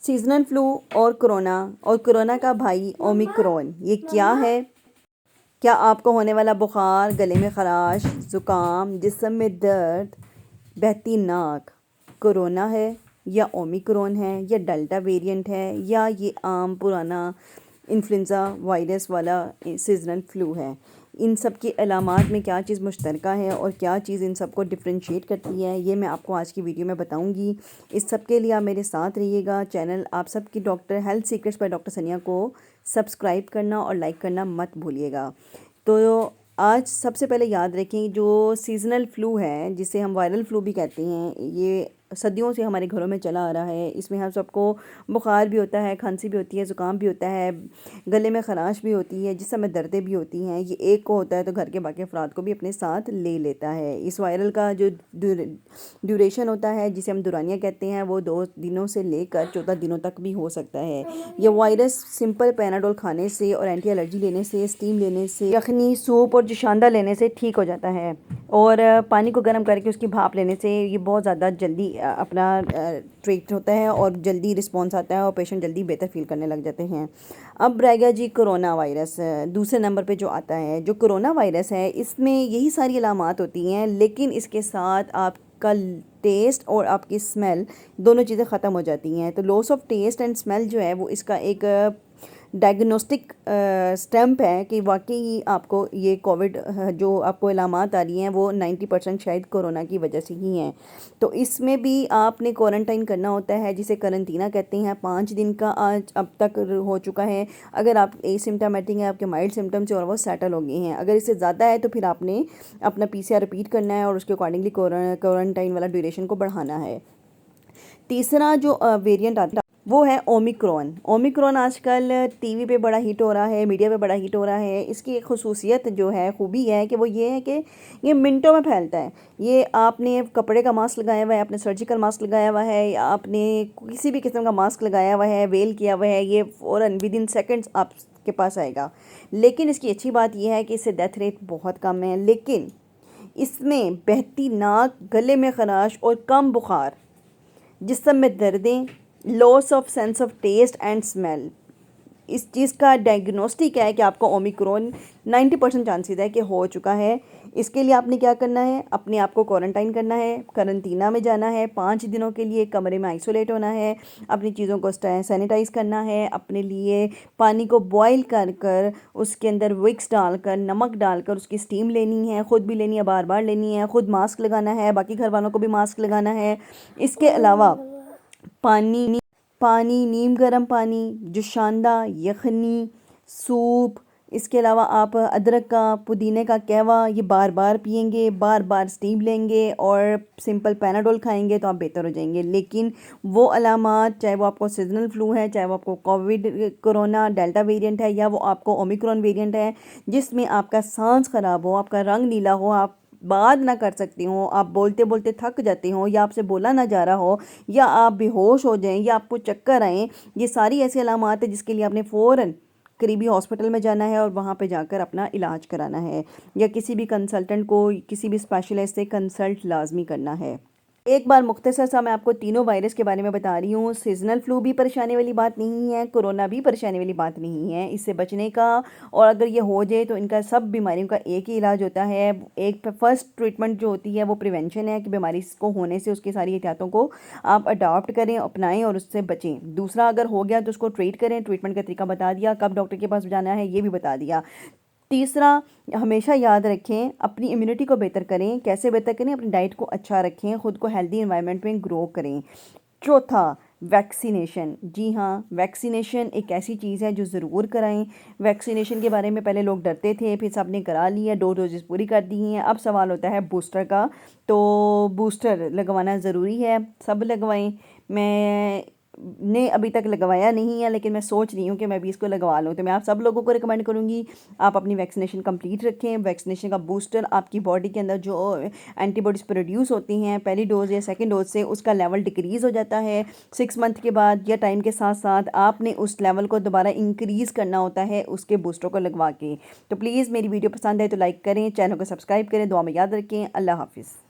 Seasonal flu और corona का भाई ओमिक्रॉन, ये क्या है? क्या आपको होने वाला बुखार, गले में खराश, ज़ुकाम, जिस्म में दर्द, बहती नाक कोरोना है या ओमिक्रॉन है या डेल्टा वेरिएंट है या ये आम पुराना इन्फ्लुएंज़ा वायरस वाला सीजनल फ्लू है? इन सब की अलामात में क्या चीज़ मुश्तरका है और क्या चीज़ इन सबको डिफरेंशिएट करती है, ये मैं आपको आज की वीडियो में बताऊंगी। इस सब के लिए आप मेरे साथ रहिएगा। चैनल आप सब की doctor health secrets by doctor सनिया को सब्सक्राइब करना और लाइक करना मत भूलिएगा। तो आज सबसे पहले याद रखें, जो सीज़नल फ़्लू है जिसे हम वायरल फ़्लू भी कहते हैं, ये सदियों से हमारे घरों में चला आ रहा है। इसमें हम सबको बुखार भी होता है, खांसी भी होती है, ज़ुकाम भी होता है, गले में खराश भी होती है, जिस समय दर्दें भी होती हैं। ये एक को होता है तो घर के बाकी अफराद को भी अपने साथ ले लेता है। इस वायरल का जो ड्यूरेशन होता है, जिसे हम दुरानिया कहते हैं, वो 2 दिनों से लेकर 14 दिनों तक भी हो सकता है। यह वायरस सिंपल पैनाडोल खाने से और एंटी एलर्जी लेने से, स्टीम लेने से, यखनी सूप और जोशांदा लेने से ठीक हो जाता है। और पानी को गर्म करके उसकी भाप लेने से ये बहुत ज़्यादा जल्दी अपना ट्रीट होता है और जल्दी रिस्पॉन्स आता है और पेशेंट जल्दी बेहतर फील करने लग जाते हैं। अब रहेगा जी कोरोना वायरस, दूसरे नंबर पे जो आता है। जो कोरोना वायरस है, इसमें यही सारी अलामात होती हैं, लेकिन इसके साथ आपका टेस्ट और आपकी स्मेल दोनों चीज़ें ख़त्म हो जाती हैं। तो loss of taste and smell जो है वो इसका एक डायग्नोस्टिक स्टैम्प है कि वाकई आपको ये कोविड जो आपको अलामात आ रही हैं वो 90% शायद कोरोना की वजह से ही हैं। तो इसमें भी आपने क्वारंटाइन करना होता है, जिसे करंटीना कहते हैं। 5 दिन का आज अब तक हो चुका है। अगर आप एसिम्प्टोमेटिक हैं, आपके माइल्ड सिम्टम्स और वो सेटल हो गए हैं। अगर इससे ज़्यादा है तो फिर आपने अपना PCR रिपीट करना है और उसके अकॉर्डिंगली क्वारंटाइन वाला ड्यूरेशन को बढ़ाना है। तीसरा जो वेरिएंट आता है वो है ओमिक्रॉन आजकल टीवी पे बड़ा हिट हो रहा है, मीडिया पे बड़ा हिट हो रहा है। इसकी एक खसूसियत जो है, खूबी है कि वो ये है कि ये मिनटों में फैलता है। ये आपने कपड़े का मास्क लगाया हुआ है, आपने सर्जिकल मास्क लगाया हुआ है, या आपने किसी भी किस्म का मास्क लगाया हुआ है, वेल किया हुआ है, ये फ़ौरन विद इन सेकेंड्स आपके पास आएगा। लेकिन इसकी अच्छी बात यह है कि इससे डेथ रेट बहुत कम है। लेकिन इसमें बहती नाक, गले में खराश और कम बुखार, जिस्म में दर्दें, loss of sense of taste and smell, इस चीज़ का डायग्नोस्टिक है कि आपको ओमिक्रॉन 90% चांसेस है कि हो चुका है। इसके लिए आपने क्या करना है? अपने आप को क्वारंटाइन करना है, करंटीना में जाना है, 5 दिनों के लिए कमरे में आइसोलेट होना है, अपनी चीज़ों को सैनिटाइज़ करना है, अपने लिए पानी को बॉयल कर कर उसके अंदर विक्स डालकर, नमक डालकर उसकी स्टीम लेनी है, ख़ुद भी लेनी है, बार बार लेनी है, ख़ुद मास्क लगाना है, बाकी घर वालों को भी मास्क लगाना है। इसके अलावा पानी, नीम गर्म पानी, जोशांदा, यखनी, सूप, इसके अलावा आप अदरक का, पुदीने का कहवा ये बार बार पिएंगे, बार बार स्टीम लेंगे और सिंपल पैनाडोल खाएंगे तो आप बेहतर हो जाएंगे। लेकिन वो अलामात, चाहे वो आपको सीजनल फ्लू है, चाहे वो आपको कोरोना डेल्टा वेरिएंट है, या वो आपको ओमिक्रॉन वेरिएंट है, जिसमें आपका सांस ख़राब हो, आपका रंग नीला हो, आप बात ना कर सकती हो, आप बोलते बोलते थक जाते हो, या आपसे बोला ना जा रहा हो, या आप बेहोश हो जाएं, या आपको चक्कर आएँ, ये सारी ऐसी अलामात है जिसके लिए आपने फ़ौरन करीबी हॉस्पिटल में जाना है और वहाँ पे जाकर अपना इलाज कराना है, या किसी भी कंसल्टेंट को, किसी भी स्पेशलिस्ट से कंसल्ट लाजमी करना है। एक बार मुख्तसर सा मैं आपको तीनों वायरस के बारे में बता रही हूँ। सीजनल फ्लू भी परेशानी वाली बात नहीं है, कोरोना भी परेशानी वाली बात नहीं है। इससे बचने का, और अगर ये हो जाए तो इनका सब बीमारियों का एक ही इलाज होता है। एक फर्स्ट ट्रीटमेंट जो होती है वो प्रिवेंशन है, कि बीमारी को होने से उसकी सारी एहतियातों को आप अडॉप्ट करें, अपनाएं और उससे बचें। दूसरा, अगर हो गया तो उसको ट्रीट करें, ट्रीटमेंट का तरीका बता दिया, कब डॉक्टर के पास जाना है ये भी बता दिया। तीसरा, हमेशा याद रखें, अपनी इम्यूनिटी को बेहतर करें। कैसे बेहतर करें? अपनी डाइट को अच्छा रखें, ख़ुद को हेल्दी एनवायरनमेंट में ग्रो करें। चौथा, वैक्सीनेशन। जी हाँ, वैक्सीनेशन एक ऐसी चीज़ है जो ज़रूर कराएं। वैक्सीनेशन के बारे में पहले लोग डरते थे, फिर सब ने करा लिया, 2 डोजेस पूरी कर दी हैं। अब सवाल होता है बूस्टर का, तो बूस्टर लगवाना ज़रूरी है, सब लगवाएं। मैं ने अभी तक लगवाया नहीं है, लेकिन मैं सोच रही हूँ कि मैं भी इसको लगवा लूँ। तो मैं आप सब लोगों को रिकमेंड करूँगी, आप अपनी वैक्सीनेशन कंप्लीट रखें। वैक्सीनेशन का बूस्टर आपकी बॉडी के अंदर जो एंटीबॉडीज़ प्रोड्यूस होती हैं पहली डोज या सेकंड डोज से, उसका लेवल डिक्रीज़ हो जाता है 6 मंथ के बाद, या टाइम के साथ साथ आपने उस लेवल को दोबारा इंक्रीज़ करना होता है उसके बूस्टर को लगवा के। तो प्लीज़ मेरी वीडियो पसंद है तो लाइक करें, चैनल को सब्सक्राइब करें, दुआ में याद रखें। अल्लाह हाफिज़।